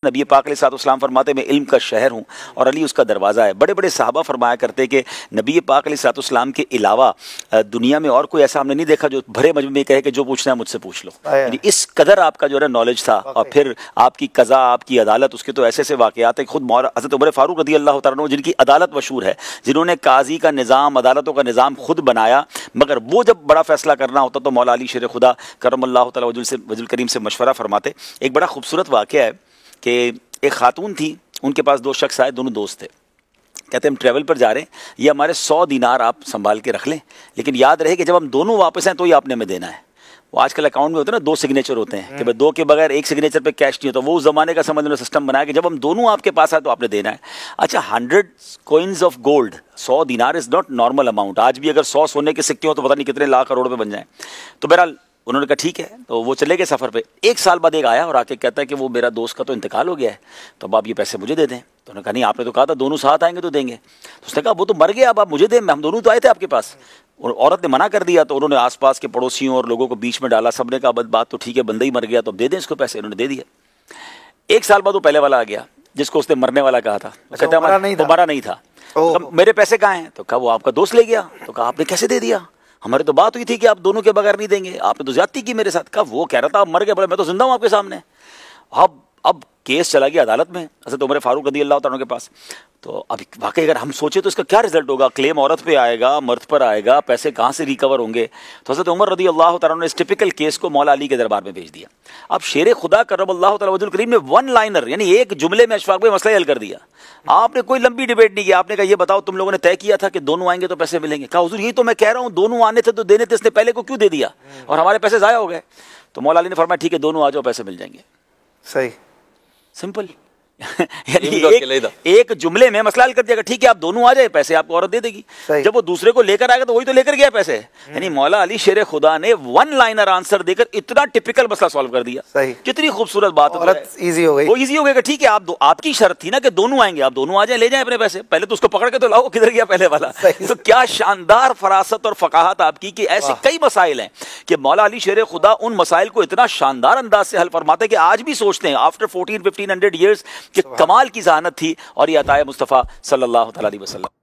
نبی پاک علیہ السلام فرماتے میں علم کا شہر ہوں اور علی اس کا دروازہ ہے۔ بڑے بڑے صحابہ فرمایا کرتے کہ نبی پاک علیہ السلام کے علاوہ دنیا میں اور کوئی ایسا ہم نے نہیں دیکھا جو بھرے مجمع میں کہے کہ جو پوچھنا ہے مجھ سے پوچھ لو۔ یعنی اس قدر آپ کا جو ہے نالج تھا، اور پھر آپ کی قضا، آپ کی عدالت، اس کے تو ایسے ایسے واقعات ہیں۔ خود حضرت عمر فاروق رضی اللہ تعالیٰ عنہ جن کی عدالت مشہور ہے، جنہوں نے قاضی کا نظام، عدالتوں کا نظام خود بنایا، مگر وہ جب بڑا فیصلہ کرنا ہوتا تو مولا علی شیر خدا کرم اللہ تعالیٰ وجہ الکریم سے مشورہ فرماتے۔ ایک بڑا خوبصورت واقعہ ہے کہ ایک خاتون تھی، ان کے پاس دو شخص آئے، دونوں دوست تھے۔ کہتے ہیں ہم ٹریول پر جا رہے ہیں، یہ ہمارے 100 دینار آپ سنبھال کے رکھ لیں، لیکن یاد رہے کہ جب ہم دونوں واپس آئیں تو یہ آپ نے ہمیں دینا ہے۔ وہ آج کل اکاؤنٹ میں ہوتے ہیں نا، 2 سگنیچر ہوتے ہیں کہ بھائی 2 کے بغیر 1 سگنیچر پہ کیش نہیں ہوتا۔ وہ اس زمانے کا سمجھ لو سسٹم بنایا کہ جب ہم دونوں آپ کے پاس آئے تو آپ نے دینا ہے۔ اچھا 100 کوئنز آف گولڈ، 100 دینار از ناٹ نارمل اماؤنٹ۔ آج بھی اگر 100 سونے کے سکے ہوں تو پتہ نہیں کتنے لاکھ کروڑ پہ بن جائیں۔ تو بہرحال انہوں نے کہا ٹھیک ہے، تو وہ چلے گئے سفر پہ۔ 1 سال بعد ایک آیا اور آ کے کہتا ہے کہ وہ میرا دوست کا تو انتقال ہو گیا ہے، تو اب آپ یہ پیسے مجھے دے دیں۔ تو انہوں نے کہا نہیں، آپ نے تو کہا تھا دونوں ساتھ آئیں گے تو دیں گے۔ تو اس نے کہا وہ تو مر گیا، اب آپ مجھے دیں، ہم دونوں تو آئے تھے آپ کے پاس۔ اور عورت نے منع کر دیا، تو انہوں نے آس پاس کے پڑوسیوں اور لوگوں کو بیچ میں ڈالا، سب نے کہا بات تو ٹھیک ہے، بندہ ہی مر گیا تو اب دے دیں اس کو پیسے۔ انہوں نے دے دیا۔ 1 سال بعد وہ پہلے والا آ گیا جس کو اس نے مرنے والا کہا تھا، کہتا ہے وہ مرا نہیں تھا۔ میرے پیسے کہاں ہیں؟ تو کہا وہ آپ کا دوست لے گیا۔ تو کہا آپ نے کیسے دے دیا؟ ہماری تو بات ہوئی تھی کہ آپ دونوں کے بغیر نہیں دیں گے، آپ نے تو زیادتی کی میرے ساتھ۔ کہا وہ کہہ رہا تھا آپ مر گئے، بولے میں تو زندہ ہوں آپ کے سامنے۔ اب کیس چلا گیا عدالت میں حضرت عمر فاروق رضی اللہ تعالیٰ عنہ کے پاس۔ تو اب واقعی اگر ہم سوچیں تو اس کا کیا رزلٹ ہوگا؟ کلیم عورت پہ آئے گا، مرد پر آئے گا، پیسے کہاں سے ریکور ہوں گے؟ تو حضرت عمر رضی اللہ تعالیٰ عنہ نے اس ٹپیکل کیس کو مولا علی کے دربار میں بھیج دیا۔ اب شیر خدا کرم اللہ تعالیٰ وجہ الکریم نے 1 لائنر یعنی ایک جملے میں اشفاق بھائی مسئلہ حل کر دیا۔ آپ نے کوئی لمبی ڈیبیٹ نہیں کیا، آپ نے کہا یہ بتاؤ تم لوگوں نے طے کیا تھا کہ دونوں آئیں گے تو پیسے ملیں گے؟ کہا حضور یہی تو میں کہہ رہا ہوں، دونوں آنے تھے تو دینے تھے، اس نے پہلے کو کیوں دے دیا اور ہمارے پیسے ضائع ہو گئے؟ تو مولا علی نے فرمایا ٹھیک ہے دونوں آ جاؤ، پیسے مل جائیں گے۔ صحیح، سمپل۔ یعنی ایک جملے میں مسئلہ حل کر دیا کہ ٹھیک ہے آپ دونوں آ جائے، پیسے آپ کو عورت دے دے گی۔ جب وہ دوسرے کو لے کر آئے گا تو وہی تو لے کر گیا پیسے۔ یعنی مولا علی شیر خدا نے 1 لائنر آنسر دے کر اتنا ٹپیکل مسئلہ سالو کر دیا۔ کتنی خوبصورت بات ہے، ایزی ہو گئی۔ وہ ایزی ہو گیا کہ ٹھیک ہے آپ کی شرط تھی نا کہ دونوں آئیں گے، آپ دونوں آ جائیں، لے جائیں اپنے پیسے، پہلے تو اس کو پکڑ کے تو لاؤ، کدھر گیا پہلے والا؟ تو کیا شاندار فراست اور فقاہت آپ کی کہ ایسے کئی مسائل ہیں کہ مولا علی شیر خدا ان مسائل کو اتنا شاندار انداز سے حل فرماتے ہیں کہ آج بھی سوچتے ہیں آفٹر 1400-1500 ایئرس کہ کمال کی ذہانت تھی اور یہ عطائے مصطفیٰ صلی اللہ علیہ وسلم۔